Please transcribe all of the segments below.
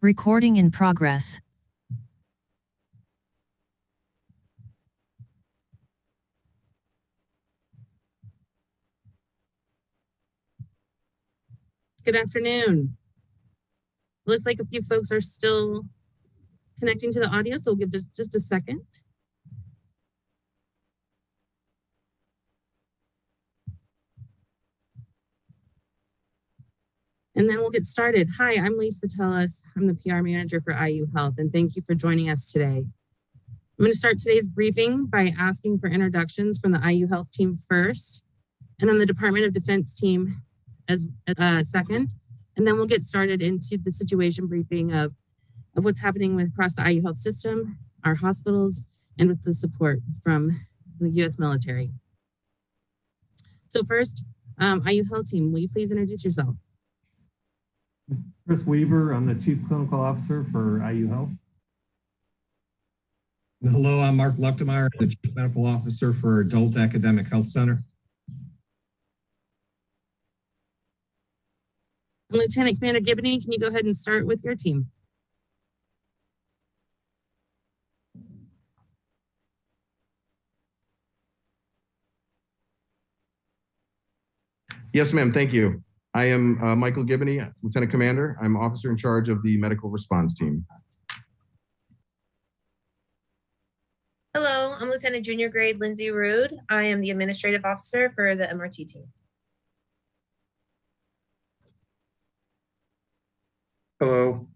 Recording in progress. Good afternoon. Looks like a few folks are still connecting to the audio, so we'll give just a second. And then we'll get started. Hi, I'm Lisa Tellis. I'm the PR manager for IU Health, and thank you for joining us today. I'm going to start today's briefing by asking for introductions from the IU Health team first, and then the Department of Defense team as second, and then we'll get started into the situation briefing of what's happening across the IU Health system, our hospitals, and with the support from the U.S. military. So first, IU Health team, will you please introduce yourself? Chris Weaver, I'm the Chief Clinical Officer for IU Health. Hello, I'm Mark Luchtemeier, the Chief Medical Officer for Adult Academic Health Center. Lieutenant Commander Gibney, can you go ahead and start with your team? Yes, ma'am. Thank you. I am Michael Gibney, Lieutenant Commander. I'm officer in charge of the medical response team. Hello, I'm Lieutenant Junior Grade Lindsay Rude. I am the administrative officer for the MRT team. Hello,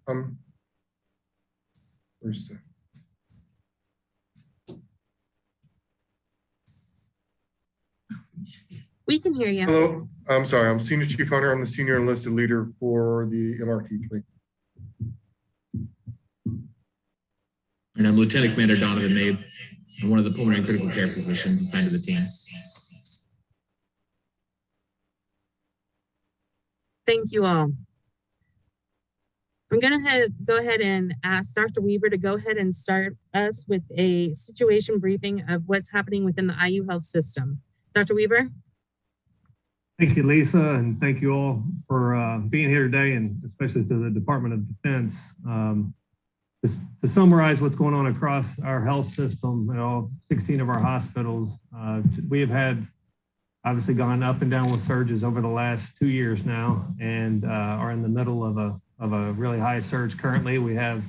We can hear you. Hello, I'm sorry. I'm Senior Chief Hunter. I'm the Senior Enlisted Leader for the MRT team. And I'm Lieutenant Commander Donovan Mabe. I'm one of the pulmonary critical care physicians assigned to the team. Thank you all. I'm going to go ahead and ask Dr. Weaver to go ahead and start us with a situation briefing of what's happening within the IU Health system. Dr. Weaver? Thank you, Lisa, and thank you all for being here today, and especially to the Department of Defense. To summarize what's going on across our health system at all 16 of our hospitals, we have had obviously gone up and down with surges over the last 2 years now, and are in the middle of a really high surge currently. We have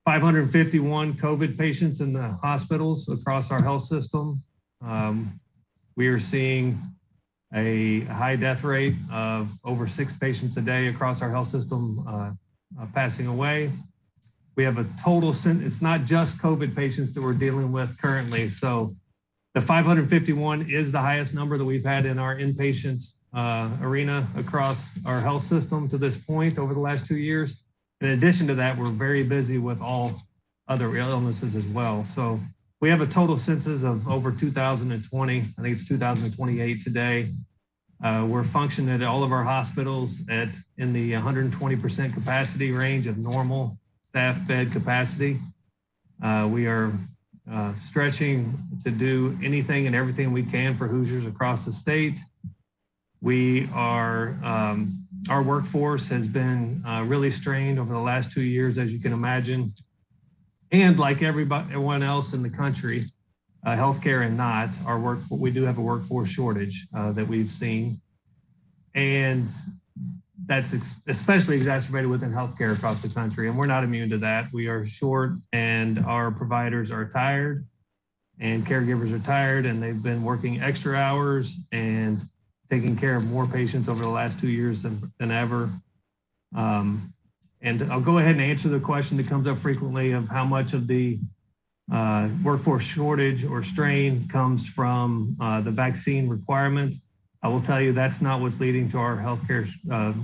551 COVID patients in the hospitals across our health system. We are seeing a high death rate of over 6 patients a day across our health system passing away. We have a total, it's not just COVID patients that we're dealing with currently. So the 551 is the highest number that we've had in our inpatient arena across our health system to this point over the last 2 years. In addition to that, we're very busy with all other illnesses as well. So we have a total census of over 2,020. I think it's 2,028 today. We're functioning at all of our hospitals in the 120% capacity range of normal staff bed capacity. We are stretching to do anything and everything we can for Hoosiers across the state. We are, our workforce has been really strained over the last 2 years, as you can imagine. And like everyone else in the country, healthcare and not, we do have a workforce shortage that we've seen. And that's especially exacerbated within healthcare across the country. And we're not immune to that. We are short, and our providers are tired, and caregivers are tired, and they've been working extra hours and taking care of more patients over the last 2 years than ever. And I'll go ahead and answer the question that comes up frequently of how much of the workforce shortage or strain comes from the vaccine requirement. I will tell you that's not what's leading to our healthcare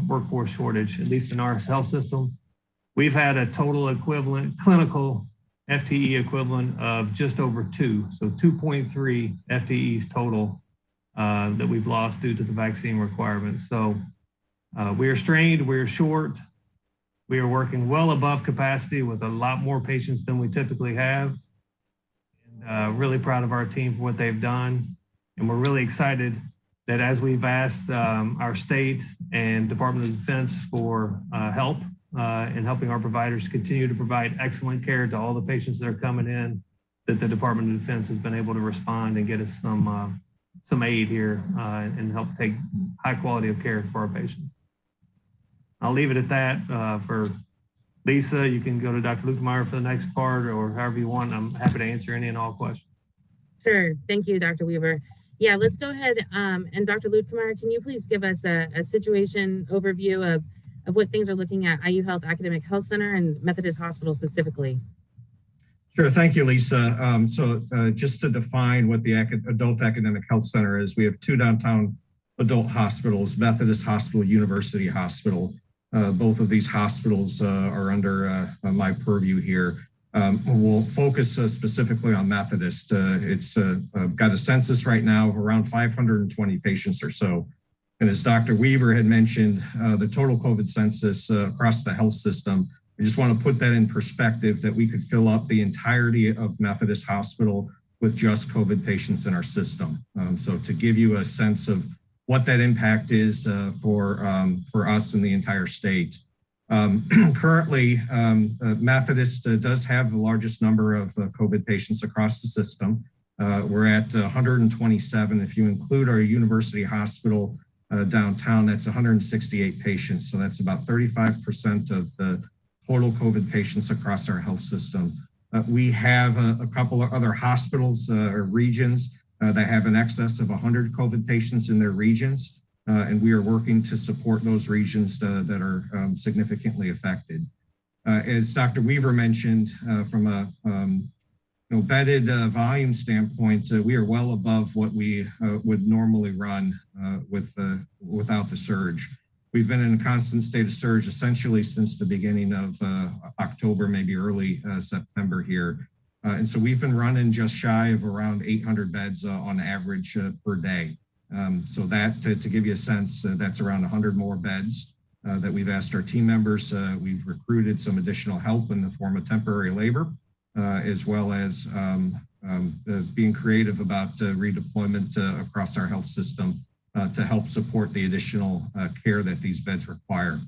workforce shortage, at least in our health system. We've had a total equivalent, clinical FTE equivalent of just over 2, so 2.3 FTEs total that we've lost due to the vaccine requirements. So we are strained, we are short, we are working well above capacity with a lot more patients than we typically have. And really proud of our team for what they've done. And we're really excited that as we've asked our state and Department of Defense for help and helping our providers continue to provide excellent care to all the patients that are coming in, that the Department of Defense has been able to respond and get us some aid here and help take high quality of care for our patients. I'll leave it at that. For Lisa, you can go to Dr. Lukemeyer for the next part, or however you want. I'm happy to answer any and all questions. Sure. Thank you, Dr. Weaver. Yeah, let's go ahead. And Dr. Lukemeyer, can you please give us a situation overview of what things are looking at IU Health Academic Health Center and Methodist Hospital specifically? Sure. Thank you, Lisa. Just to define what the Adult Academic Health Center is, we have two downtown adult hospitals, Methodist Hospital, University Hospital. Both of these hospitals are under my purview here. We'll focus specifically on Methodist. It's got a census right now of around 520 patients or so. And as Dr. Weaver had mentioned, the total COVID census across the health system, I just want to put that in perspective that we could fill up the entirety of Methodist Hospital with just COVID patients in our system. So to give you a sense of what that impact is for us in the entire state. Currently, Methodist does have the largest number of COVID patients across the system. We're at 127. If you include our University Hospital downtown, that's 168 patients. So that's about 35% of the total COVID patients across our health system. We have a couple of other hospitals or regions that have an excess of 100 COVID patients in their regions. And we are working to support those regions that are significantly affected. As Dr. Weaver mentioned, from a bedded volume standpoint, we are well above what we would normally run without the surge. We've been in a constant state of surge essentially since the beginning of October, maybe early September here. And so we've been running just shy of around 800 beds on average per day. So that, to give you a sense, that's around 100 more beds that we've asked our team members. We've recruited some additional help in the form of temporary labor, as well as being creative about redeployment across our health system to help support the additional care that these beds require.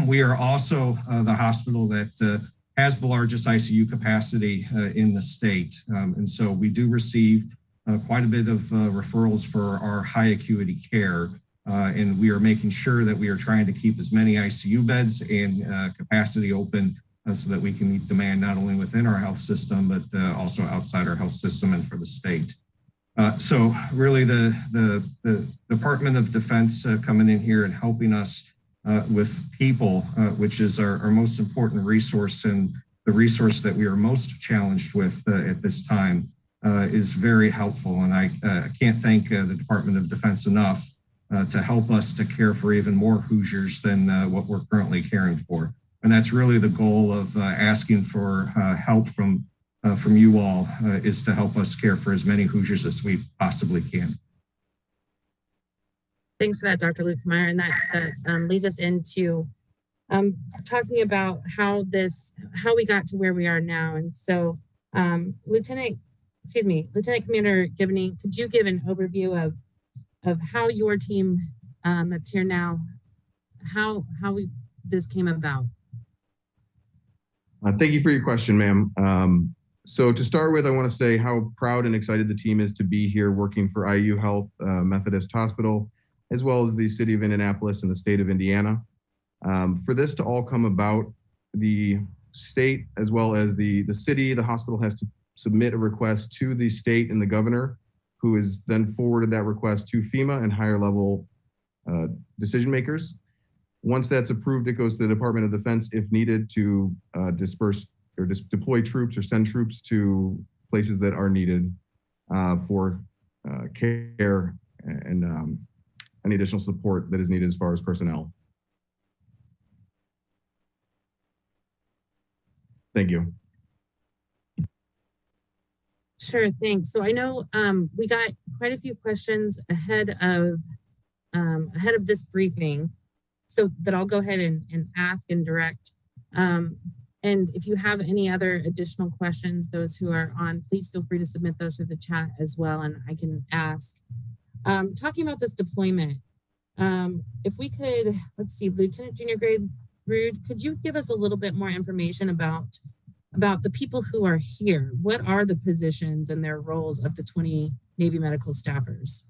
We are also the hospital that has the largest ICU capacity in the state. And so we do receive quite a bit of referrals for our high acuity care. And we are making sure that we are trying to keep as many ICU beds and capacity open so that we can meet demand not only within our health system, but also outside our health system and for the state. So really the Department of Defense coming in here and helping us with people, which is our most important resource and the resource that we are most challenged with at this time, is very helpful. And I can't thank the Department of Defense enough to help us to care for even more Hoosiers than what we're currently caring for. And that's really the goal of asking for help from you all, is to help us care for as many Hoosiers as we possibly can. Thanks for that, Dr. Lukemeyer. And that leads us into talking about how we got to where we are now. And so Lieutenant Commander Gibney, could you give an overview of how your team that's here now, how this came about? Thank you for your question, ma'am. So to start with, I want to say how proud and excited the team is to be here working for IU Health Methodist Hospital, as well as the city of Indianapolis and the state of Indiana. For this to all come about, the state, as well as the city, the hospital has to submit a request to the state and the governor, who is then forwarded that request to FEMA and higher level decision makers. Once that's approved, it goes to the Department of Defense if needed to disperse or deploy troops or send troops to places that are needed for care and any additional support that is needed as far as personnel. Thank you. Sure, thanks. So I know we got quite a few questions ahead of this briefing, so that I'll go ahead and ask and direct. And if you have any other additional questions, those who are on, please feel free to submit those to the chat as well, and I can ask. Talking about this deployment, if we could, let's see, Lieutenant Junior Grade Rude, could you give us a little bit more information about the people who are here? What are the positions and their roles of the 20 Navy medical staffers?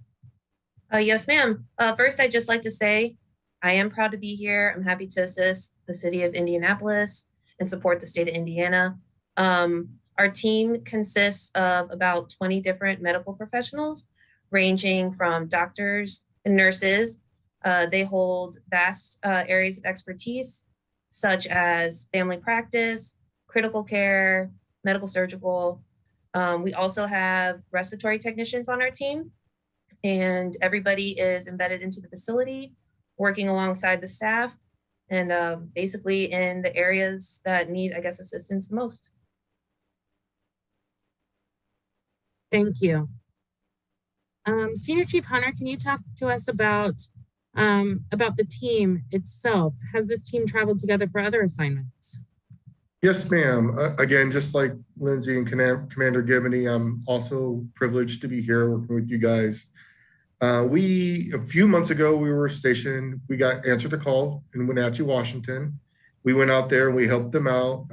Yes, ma'am. First, I'd just like to say I am proud to be here. I'm happy to assist the city of Indianapolis and support the state of Indiana. Our team consists of about 20 different medical professionals, ranging from doctors and nurses. They hold vast areas of expertise, such as family practice, critical care, medical surgical. We also have respiratory technicians on our team, and everybody is embedded into the facility, working alongside the staff, and basically in the areas that need, I guess, assistance the most. Thank you. Senior Chief Hunter, can you talk to us about the team itself? Has this team traveled together for other assignments? Yes, ma'am. Again, just like Lindsay and Commander Gibney, I'm also privileged to be here working with you guys. A few months ago, we were stationed, we got answered a call in Wenatchee, Washington. We went out there and we helped them out.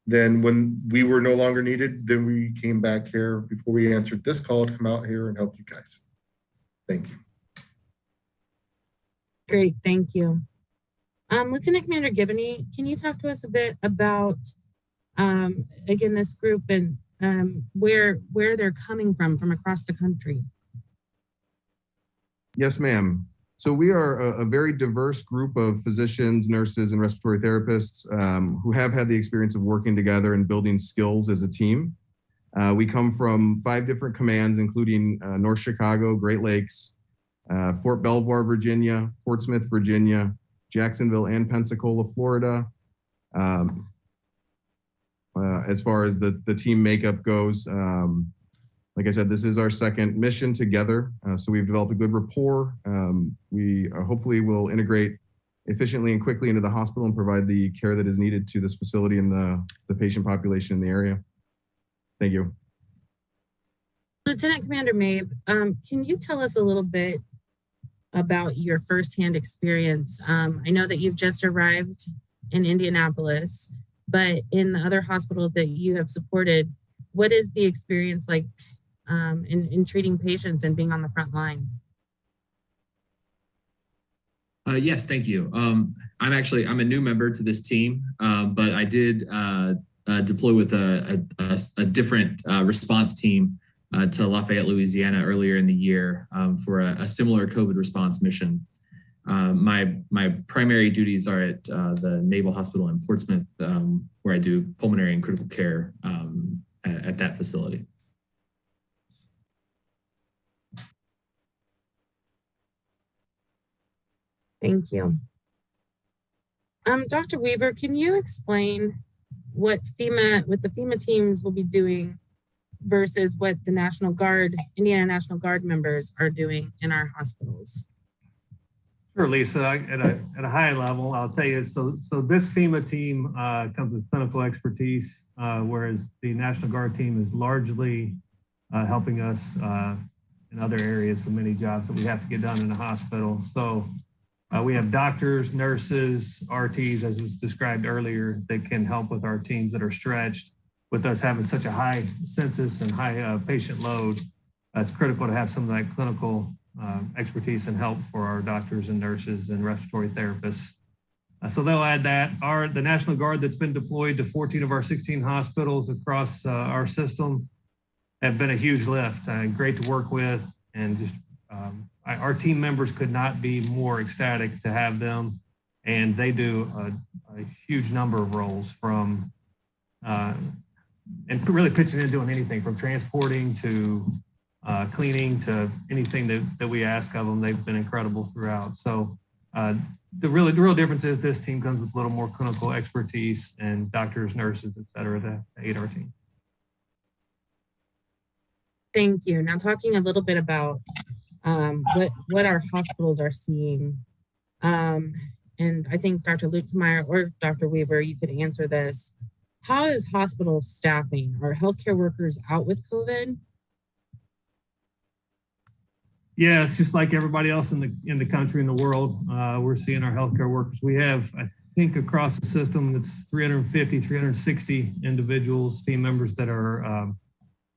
Then when we were no longer needed, then we came back here before we answered this call to come out here and help you guys. Thank you. Great, thank you. Lieutenant Commander Gibney, can you talk to us a bit about, again, this group and where they're coming from across the country? Yes, ma'am. So we are a very diverse group of physicians, nurses, and respiratory therapists who have had the experience of working together and building skills as a team. We come from 5 different commands, including North Chicago, Great Lakes, Fort Belvoir, Virginia, Portsmouth, Virginia, Jacksonville, and Pensacola, Florida. As far as the team makeup goes, like I said, this is our second mission together. So we've developed a good rapport. We hopefully will integrate efficiently and quickly into the hospital and provide the care that is needed to this facility and the patient population in the area. Thank you. Lieutenant Commander Mabe, can you tell us a little bit about your firsthand experience? I know that you've just arrived in Indianapolis, but in the other hospitals that you have supported, what is the experience like in treating patients and being on the front line? Yes, thank you. I'm a new member to this team, but I did deploy with a different response team to Lafayette, Louisiana earlier in the year for a similar COVID response mission. My primary duties are at the Naval Hospital in Portsmouth, where I do pulmonary and critical care at that facility. Thank you. Dr. Weaver, can you explain what the FEMA teams will be doing versus what the National Guard, Indiana National Guard members are doing in our hospitals? Sure, Lisa. At a high level, I'll tell you. So this FEMA team comes with clinical expertise, whereas the National Guard team is largely helping us in other areas, the many jobs that we have to get done in the hospital. So we have doctors, nurses, RTs, as was described earlier, that can help with our teams that are stretched. With us having such a high census and high patient load, it's critical to have some of that clinical expertise and help for our doctors and nurses and respiratory therapists. So they'll add that. The National Guard that's been deployed to 14 of our 16 hospitals across our system have been a huge lift. Great to work with, and just our team members could not be more ecstatic to have them. And they do a huge number of roles from and really pitching in, doing anything from transporting to cleaning to anything that we ask of them. They've been incredible throughout. So the real difference is this team comes with a little more clinical expertise and doctors, nurses, et cetera, to aid our team. Thank you. Now talking a little bit about what our hospitals are seeing. And I think Dr. Lukemeyer or Dr. Weaver, you could answer this. How is hospital staffing? Are healthcare workers out with COVID? Yeah, it's just like everybody else in the country and the world. We're seeing our healthcare workers. We have, I think, across the system, it's 350, 360 individuals, team members that are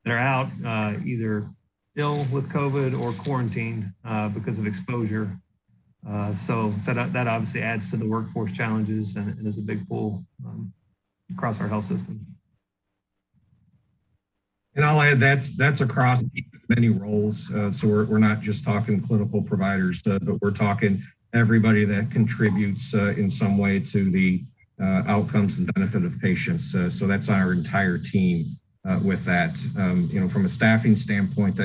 out either ill with COVID or quarantined because of exposure. So that obviously adds to the workforce challenges and is a big pull across our health system. And I'll add that's across many roles. So we're not just talking clinical providers, but we're talking everybody that contributes in some way to the outcomes and benefit of patients. So that's our entire team with that. From a staffing standpoint,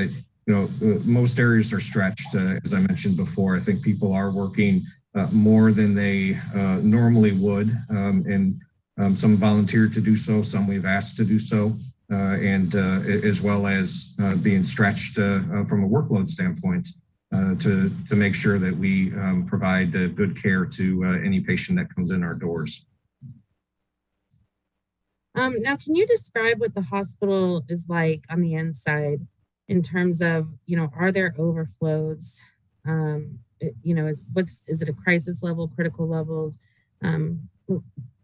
most areas are stretched. As I mentioned before, I think people are working more than they normally would, and some volunteered to do so, some we've asked to do so. And as well as being stretched from a workload standpoint to make sure that we provide good care to any patient that comes in our doors. Now, can you describe what the hospital is like on the inside in terms of, are there overflows? Is it a crisis level, critical levels?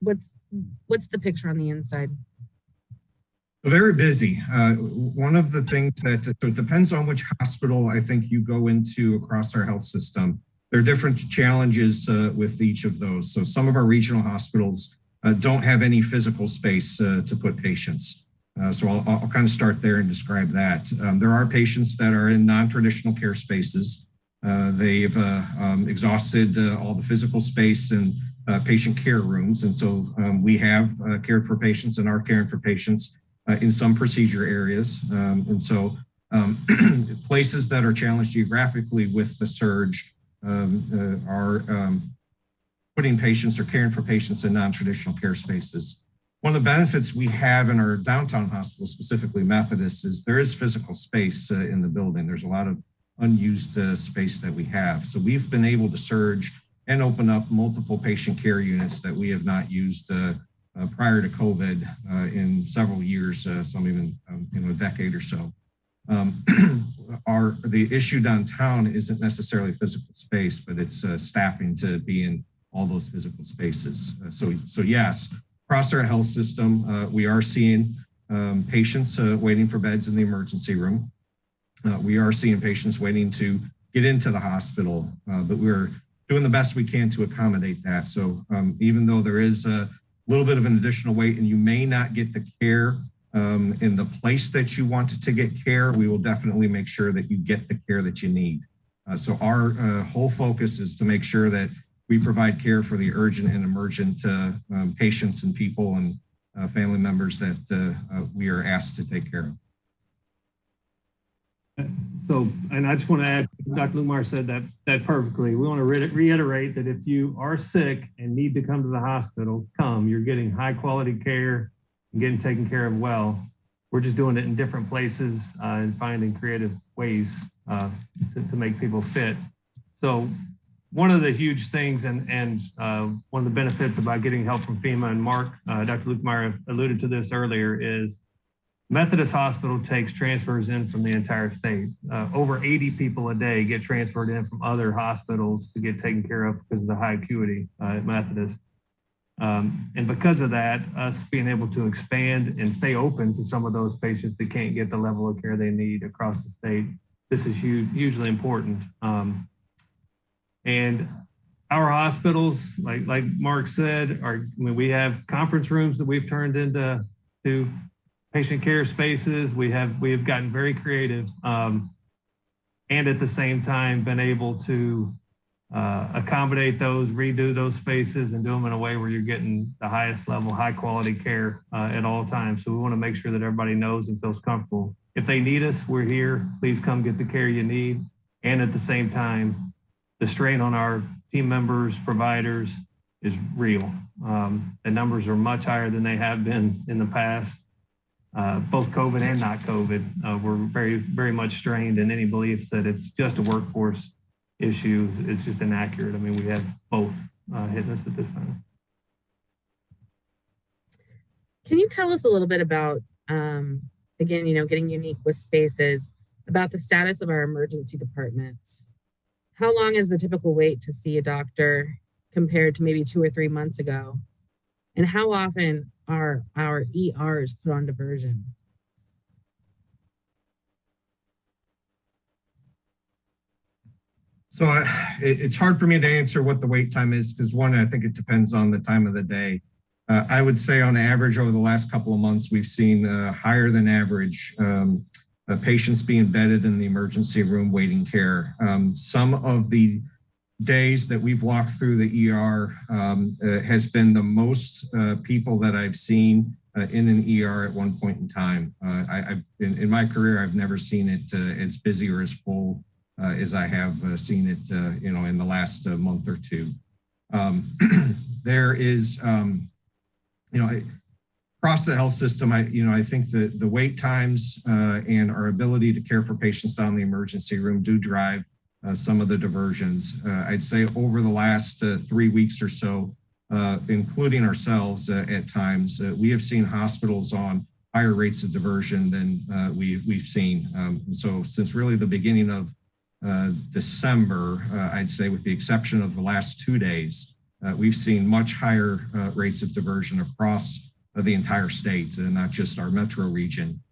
What's the picture on the inside? Very busy. One of the things so it depends on which hospital I think you go into across our health system. There are different challenges with each of those. So some of our regional hospitals don't have any physical space to put patients. So I'll kind of start there and describe that. There are patients that are in non-traditional care spaces. They've exhausted all the physical space and patient care rooms. And so we have cared for patients and are caring for patients in some procedure areas. And so places that are challenged geographically with the surge are putting patients or caring for patients in non-traditional care spaces. One of the benefits we have in our downtown hospital, specifically Methodist, is there is physical space in the building. There's a lot of unused space that we have. So we've been able to surge and open up multiple patient care units that we have not used prior to COVID in several years, some even a decade or so. The issue downtown isn't necessarily physical space, but it's staffing to be in all those physical spaces. So yes, across our health system, we are seeing patients waiting for beds in the emergency room. We are seeing patients waiting to get into the hospital, but we're doing the best we can to accommodate that. So even though there is a little bit of an additional wait and you may not get the care in the place that you want to get care, we will definitely make sure that you get the care that you need. So our whole focus is to make sure that we provide care for the urgent and emergent patients and people and family members that we are asked to take care of. So, and I just want to add, Dr. Lumar said that perfectly. We want to reiterate that if you are sick and need to come to the hospital, come. You're getting high quality care and getting taken care of well. We're just doing it in different places and finding creative ways to make people fit. So one of the huge things and one of the benefits about getting help from FEMA, and Mark, Dr. Lukemire alluded to this earlier, is Methodist Hospital takes transfers in from the entire state. Over 80 people a day get transferred in from other hospitals to get taken care of because of the high acuity at Methodist. And because of that, us being able to expand and stay open to some of those patients that can't get the level of care they need across the state, this is hugely important. And our hospitals, like Mark said, we have conference rooms that we've turned into patient care spaces. We have gotten very creative and at the same time been able to accommodate those, redo those spaces and do them in a way where you're getting the highest level, high quality care at all times. So we want to make sure that everybody knows and feels comfortable. If they need us, we're here. Please come get the care you need. And at the same time, the strain on our team members, providers is real. The numbers are much higher than they have been in the past. Both COVID and not COVID, we're very, very much strained, and any belief that it's just a workforce issue is just inaccurate. I mean, we have both hitting us at this time. Can you tell us a little bit about, again, getting unique with spaces? about the status of our emergency departments. How long is the typical wait to see a doctor compared to maybe 2 or 3 months ago? And how often are our ERs put on diversion? So it's hard for me to answer what the wait time is because one, I think it depends on the time of the day. I would say on average over the last couple of months, we've seen higher than average patients being bedded in the emergency room waiting care. Some of the days that we've walked through the ER has been the most people that I've seen in an ER at one point in time. In my career, I've never seen it as busy or as full as I have seen it, in the last month or two. There is, across the health system, I think the wait times and our ability to care for patients down in the emergency room do drive some of the diversions. I'd say over the last 3 weeks or so, including ourselves at times, we have seen hospitals on higher rates of diversion than we've seen. So since really the beginning of December, I'd say with the exception of the last 2 days, we've seen much higher rates of diversion across the entire state, and not just our metro region,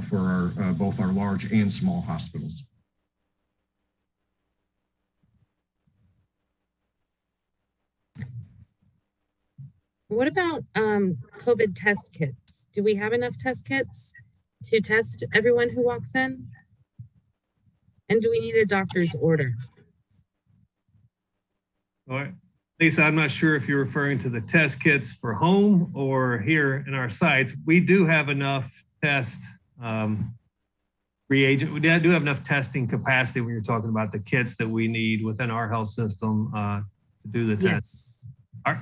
for both our large and small hospitals. What about COVID test kits? Do we have enough test kits to test everyone who walks in? And do we need a doctor's order? All right. Lisa, I'm not sure if you're referring to the test kits for home or here in our sites. We do have enough test reagent. We do have enough testing capacity when you're talking about the kits that we need within our health system to do the test. Yes.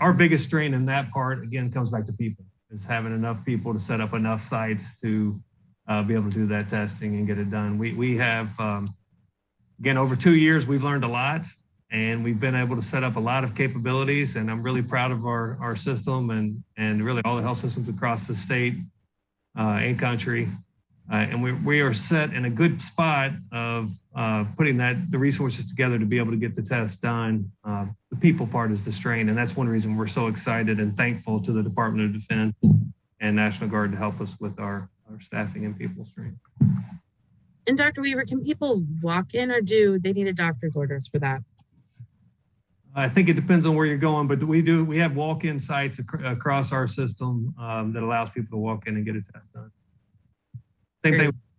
Our biggest strain in that part, again, comes back to people. It's having enough people to set up enough sites to be able to do that testing and get it done. We have, again, over 2 years, we've learned a lot, and we've been able to set up a lot of capabilities, and I'm really proud of our system and really all the health systems across the state and country. And we are set in a good spot of putting the resources together to be able to get the test done. The people part is the strain, and that's one reason we're so excited and thankful to the Department of Defense and National Guard to help us with our staffing and people strain. And Dr. Weaver, can people walk in, or do they need a doctor's orders for that? I think it depends on where you're going, but we have walk-in sites across our system that allows people to walk in and get a test done.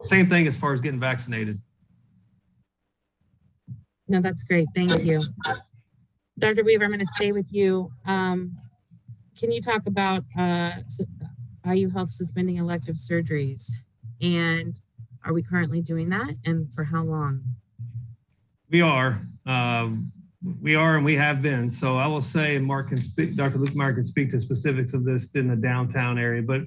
Same thing as far as getting vaccinated. No, that's great. Thank you. Dr. Weaver, I'm going to stay with you. Can you talk about IU Health suspending elective surgeries? And are we currently doing that? And for how long? We are. And we have been. So I will say, and Dr. Luke Meyer can speak to specifics of this in the downtown area, but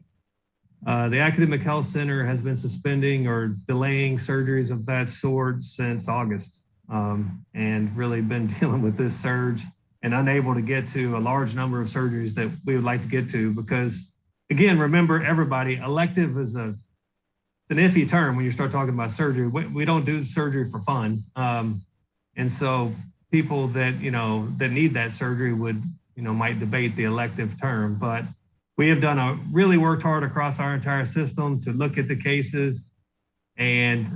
the Academic Health Center has been suspending or delaying surgeries of that sort since August, and really been dealing with this surge and unable to get to a large number of surgeries that we would like to get to because, again, remember everybody, elective is an iffy term when you start talking about surgery. We don't do surgery for fun. And so people that need that surgery might debate the elective term, but we have really worked hard across our entire system to look at the cases and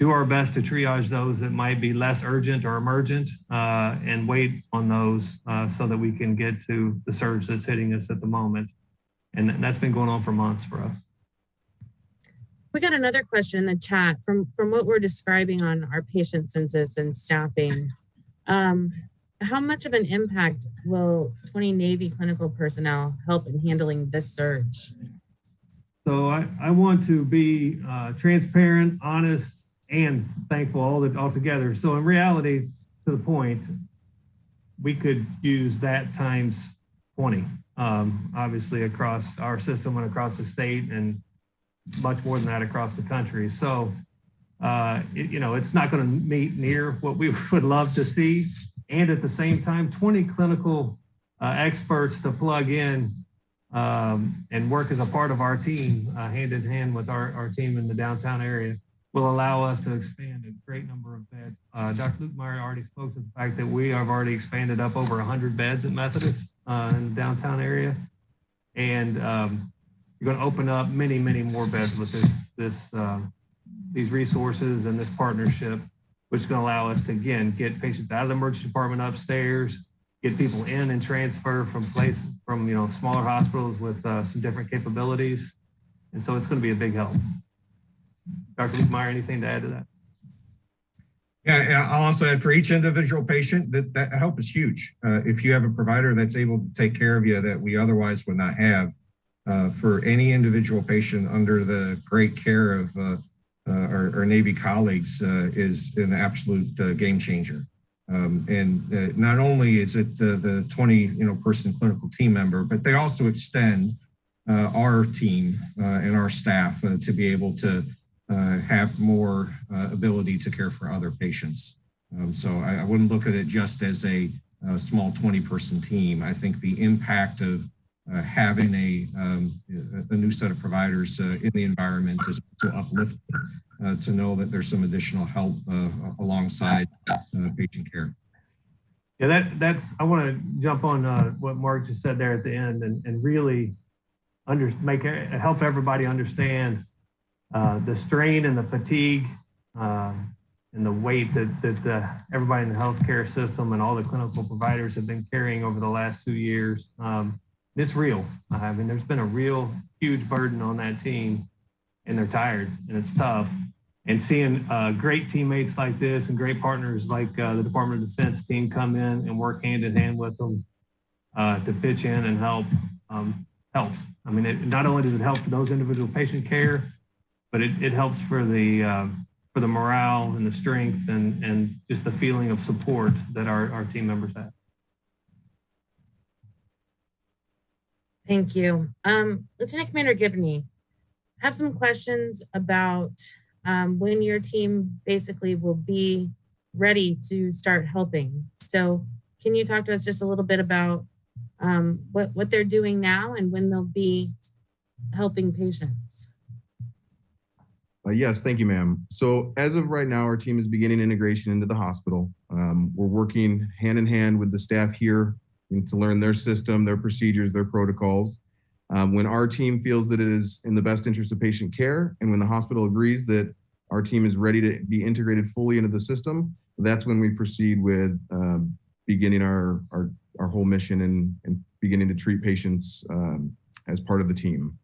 do our best to triage those that might be less urgent or emergent and wait on those so that we can get to the surge that's hitting us at the moment. And that's been going on for months for us. We got another question in the chat from what we're describing on our patient census and staffing. How much of an impact will 20 Navy clinical personnel help in handling this surge? So I want to be transparent, honest, and thankful all together. So in reality, to the point, we could use that times 20, obviously across our system and across the state, and much more than that across the country. So, it's not going to meet near what we would love to see. And at the same time, 20 clinical experts to plug in and work as a part of our team, hand in hand with our team in the downtown area. will allow us to expand a great number of beds. Dr. Luke Meyer already spoke to the fact that we have already expanded up over 100 beds at Methodist in the downtown area. And you're going to open up many, many more beds with these resources and this partnership, which is going to allow us to, again, get patients out of the emergency department upstairs, get people in and transfer from smaller hospitals with some different capabilities. And so it's going to be a big help. Dr. Luke Meyer, anything to add to that? Yeah, I'll also add for each individual patient that help is huge. If you have a provider that's able to take care of you that we otherwise would not have, for any individual patient under the great care of our Navy colleagues is an absolute game changer. And not only is it the 20 person clinical team member, but they also extend our team and our staff to be able to have more ability to care for other patients. So I wouldn't look at it just as a small 20 person team. I think the impact of having a new set of providers in the environment is to uplift to know that there's some additional help alongside patient care. Yeah, I want to jump on what Mark just said there at the end and really help everybody understand the strain and the fatigue and the weight that everybody in the healthcare system and all the clinical providers have been carrying over the last 2 years. It's real. I mean, there's been a real huge burden on that team, and they're tired and it's tough. And seeing great teammates like this and great partners like the Department of Defense team come in and work hand in hand with them to pitch in and help helps. I mean, not only does it help for those individual patient care, but it helps for the morale and the strength and just the feeling of support that our team members have. Thank you. Lieutenant Commander Gibney, I have some questions about when your team basically will be ready to start helping. So can you talk to us just a little bit about what they're doing now and when they'll be helping patients? Yes, thank you, ma'am. So as of right now, our team is beginning integration into the hospital. We're working hand in hand with the staff here to learn their system, their procedures, their protocols. When our team feels that it is in the best interest of patient care, and when the hospital agrees that our team is ready to be integrated fully into the system, that's when we proceed with beginning our whole mission and beginning to treat patients as part of the team.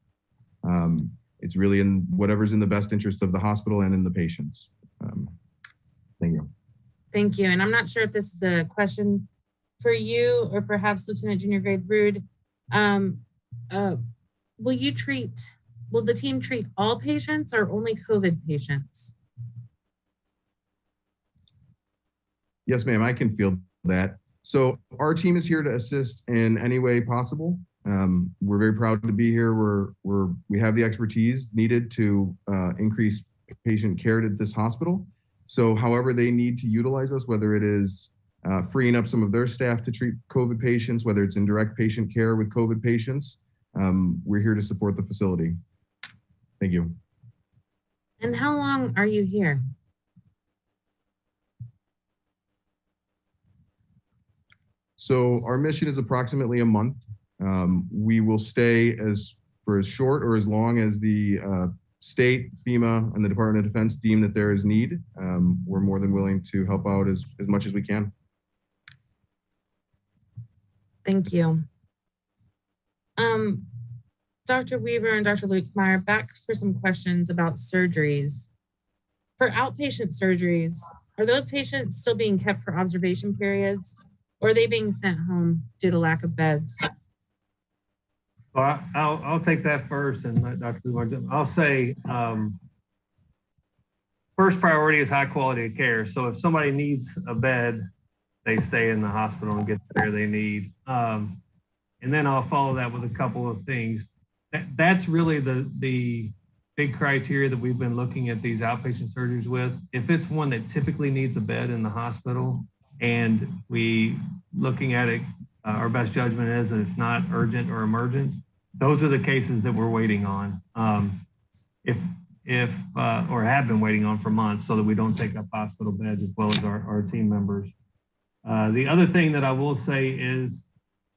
It's really in whatever's in the best interest of the hospital and in the patients. Thank you. Thank you. And I'm not sure if this is a question for you or perhaps Lieutenant Junior Grade Rude. Will the team treat all patients or only COVID patients? Yes, ma'am, I can field that. So our team is here to assist in any way possible. We're very proud to be here. We have the expertise needed to increase patient care at this hospital. So however they need to utilize us, whether it is freeing up some of their staff to treat COVID patients, whether it's in direct patient care with COVID patients, we're here to support the facility. Thank you. And how long are you here? So our mission is approximately a month. We will stay for as short or as long as the state, FEMA, and the Department of Defense deem that there is need. We're more than willing to help out as much as we can. Thank you. Dr. Weaver and Dr. Luke Meyer, back for some questions about surgeries. For outpatient surgeries, are those patients still being kept for observation periods, or are they being sent home due to lack of beds? Well, I'll take that first and let Dr. Weaver. I'll say first priority is high quality of care. So if somebody needs a bed, they stay in the hospital and get the care they need. And then I'll follow that with a couple of things. That's really the big criteria that we've been looking at these outpatient surgeries with. If it's one that typically needs a bed in the hospital and we looking at it, our best judgment is that it's not urgent or emergent, those are the cases that we're waiting on. If if, or have been waiting on for months so that we don't take up hospital beds as well as our team members. The other thing that I will say is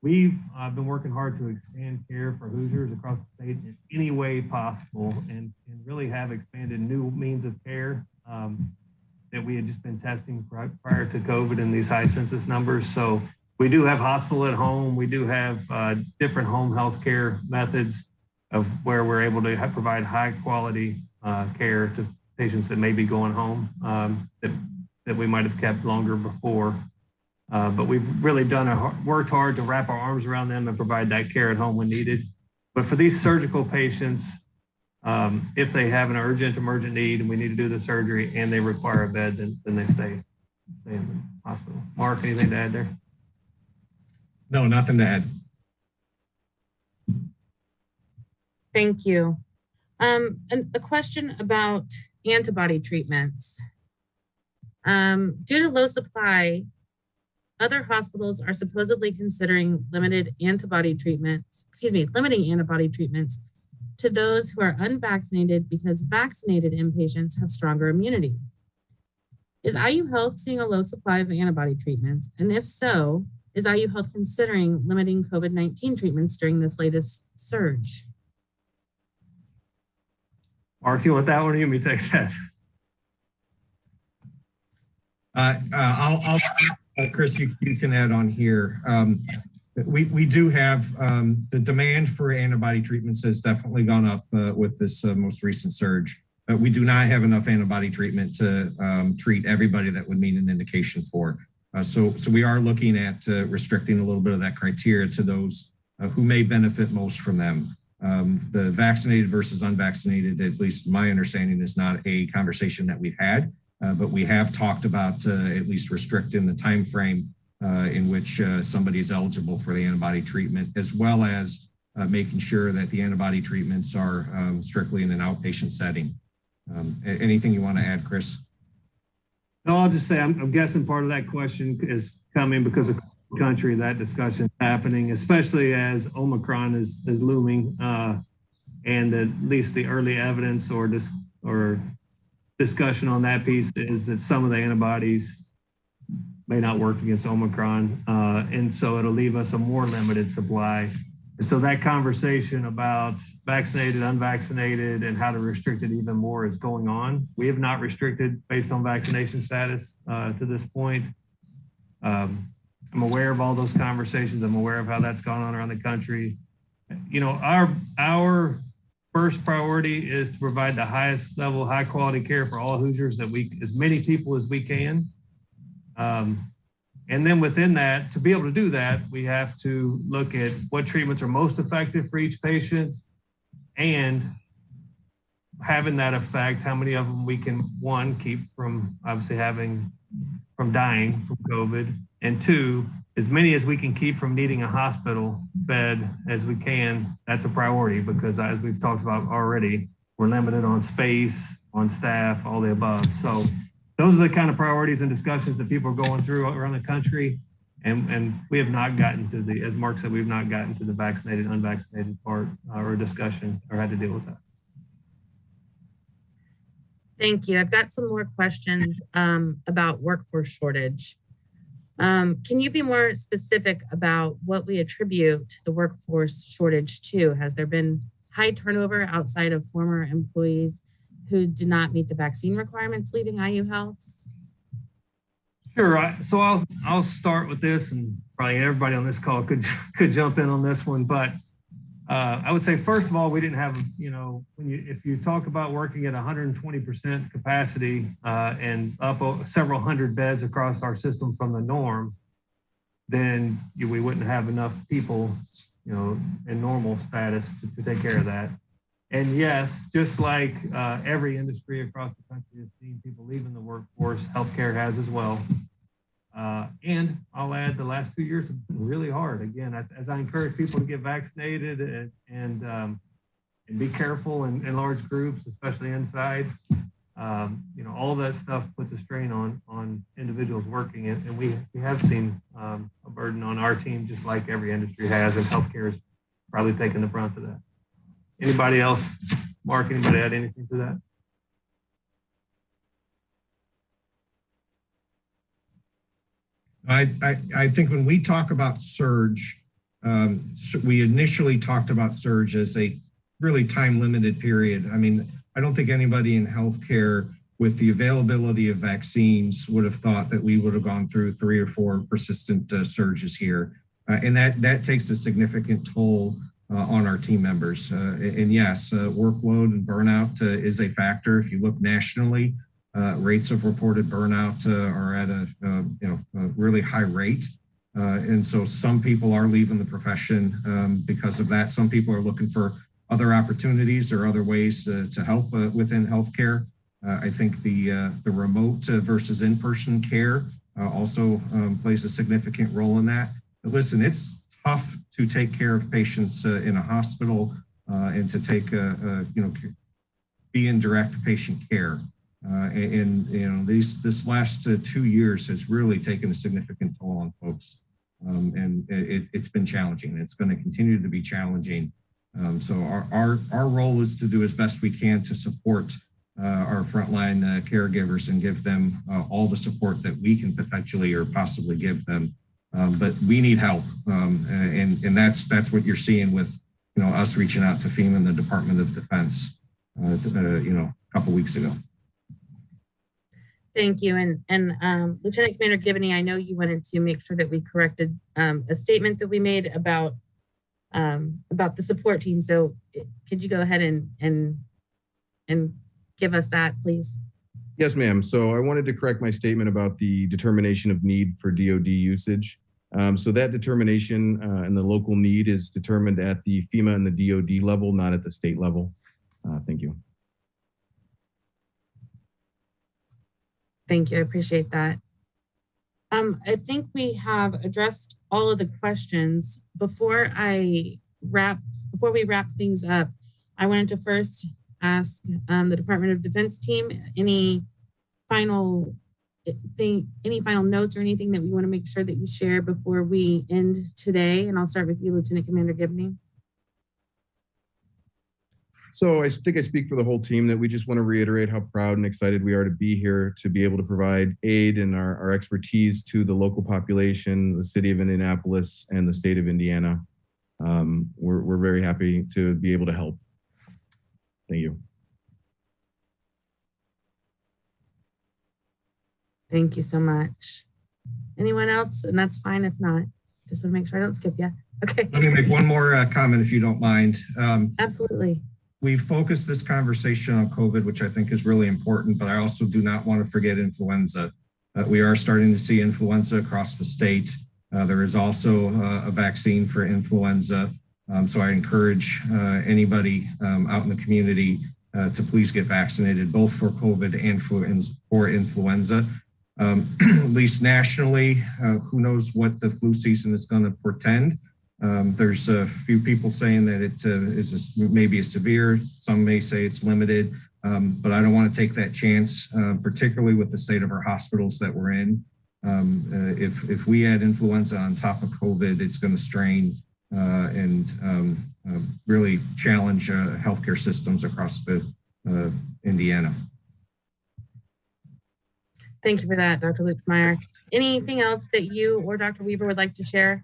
we've been working hard to expand care for Hoosiers across the state in any way possible and really have expanded new means of care that we had just been testing prior to COVID and these high census numbers. So we do have hospital at home. We do have different home health care methods of where we're able to provide high quality care to patients that may be going home that we might have kept longer before. But we've really worked hard to wrap our arms around them and provide that care at home when needed. But for these surgical patients, if they have an emergent need and we need to do the surgery and they require a bed, then they stay in the hospital. Mark, anything to add there? No, nothing to add. Thank you. And a question about antibody treatments. Due to low supply, other hospitals are supposedly considering limiting antibody treatments to those who are unvaccinated because vaccinated inpatients have stronger immunity. Is IU Health seeing a low supply of antibody treatments? And if so, is IU Health considering limiting COVID-19 treatments during this latest surge? Mark, you want that one or you want me to take that? Chris, you can add on here. We do have the demand for antibody treatments has definitely gone up with this most recent surge. We do not have enough antibody treatment to treat everybody that would meet an indication for. So we are looking at restricting a little bit of that criteria to those who may benefit most from them. The vaccinated versus unvaccinated, at least my understanding, is not a conversation that we've had. But we have talked about at least restricting the time frame in which somebody is eligible for the antibody treatment, as well as making sure that the antibody treatments are strictly in an outpatient setting. Anything you want to add, Chris? No, I'll just say I'm guessing part of that question is coming because of the country, that discussion happening, especially as Omicron is looming, and at least the early evidence or discussion on that piece is that some of the antibodies may not work against Omicron. And so it'll leave us a more limited supply. And so that conversation about vaccinated, unvaccinated, and how to restrict it even more is going on. We have not restricted based on vaccination status to this point. I'm aware of all those conversations. I'm aware of how that's gone on around the country. You know, our first priority is to provide the highest level, high quality care for all Hoosiers as many people as we can. And then within that, to be able to do that, we have to look at what treatments are most effective for each patient and having that effect, how many of them we can, one, keep from obviously from dying from COVID, and two, as many as we can keep from needing a hospital bed as we can. That's a priority because as we've talked about already, we're limited on space, on staff, all the above. So those are the kind of priorities and discussions that people are going through around the country. And we have not gotten to as Mark said, we've not gotten to the vaccinated, unvaccinated part or discussion or had to deal with that. Thank you. I've got some more questions about workforce shortage. Can you be more specific about what we attribute the workforce shortage to? Has there been high turnover outside of former employees who did not meet the vaccine requirements leaving IU Health? Sure. So I'll start with this, and probably everybody on this call could jump in on this one. But I would say, first of all, we didn't have, if you talk about working at 120% capacity and up several hundred beds across our system from the norm, then we wouldn't have enough people, in normal status to take care of that. And yes, just like every industry across the country has seen people leaving the workforce, healthcare has as well. And I'll add the last 2 years have been really hard. Again, as I encourage people to get vaccinated and be careful in large groups, especially inside, all that stuff puts a strain on individuals working. And we have seen a burden on our team, just like every industry has, and healthcare is probably taking the brunt of that. Anybody else? Mark, anybody add anything to that? I think when we talk about surge, we initially talked about surge as a really time limited period. I mean, I don't think anybody in healthcare with the availability of vaccines would have thought that we would have gone through 3 or 4 persistent surges here. And that takes a significant toll on our team members. And yes, workload and burnout is a factor. If you look nationally, rates of reported burnout are at a really high rate. And so some people are leaving the profession because of that. Some people are looking for other opportunities or other ways to help within healthcare. I think the remote versus in-person care also plays a significant role in that. But listen, it's tough to take care of patients in a hospital and to take be in direct patient care. And this last 2 years has really taken a significant toll on folks. And it's been challenging. It's going to continue to be challenging. So our role is to do as best we can to support our frontline caregivers and give them all the support that we can potentially or possibly give them. But we need help, and that's what you're seeing with us reaching out to FEMA and the Department of Defense, a couple weeks ago. Thank you. And Lieutenant Commander Gibney, I know you wanted to make sure that we corrected a statement that we made about the support team. So could you go ahead and give us that, please? Yes, ma'am. So I wanted to correct my statement about the determination of need for DoD usage. So that determination and the local need is determined at the FEMA and the DoD level, not at the state level. Thank you. Thank you. I appreciate that. I think we have addressed all of the questions. Before we wrap things up, I wanted to first ask the Department of Defense team any final notes or anything that we want to make sure that you share before we end today. And I'll start with you, Lieutenant Commander Gibney. So I think I speak for the whole team that we just want to reiterate how proud and excited we are to be here to be able to provide aid and our expertise to the local population, the city of Indianapolis, and the state of Indiana. We're very happy to be able to help. Thank you. Thank you so much. Anyone else? And that's fine if not. Just want to make sure I don't skip you. Okay. Let me make one more comment if you don't mind. Absolutely. We focused this conversation on COVID, which I think is really important, but I also do not want to forget influenza. We are starting to see influenza across the state. There is also a vaccine for influenza. So I encourage anybody out in the community to please get vaccinated, both for COVID and for influenza. At least nationally, who knows what the flu season is going to portend. There's a few people saying that it is maybe a severe, some may say it's limited, but I don't want to take that chance, particularly with the state of our hospitals that we're in. If we add influenza on top of COVID, it's going to strain and really challenge healthcare systems across Indiana. Thank you for that, Dr. Lutzmeyer. Anything else that you or Dr. Weaver would like to share?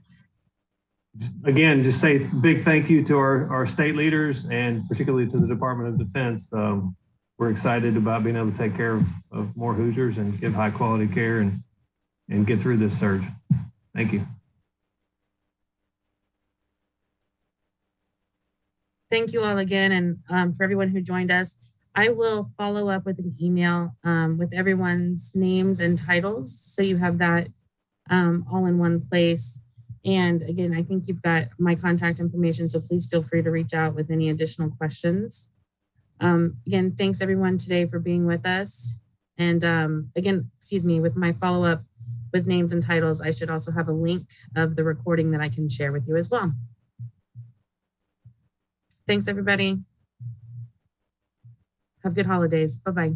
Again, just say big thank you to our state leaders and particularly to the Department of Defense. We're excited about being able to take care of more Hoosiers and give high quality care and get through this surge. Thank you. Thank you all again. And for everyone who joined us, I will follow up with an email with everyone's names and titles. So you have that all in one place. And again, I think you've got my contact information, so please feel free to reach out with any additional questions. Again, thanks everyone today for being with us. And again, with my follow-up with names and titles, I should also have a link of the recording that I can share with you as well. Thanks, everybody. Have good holidays. Bye-bye.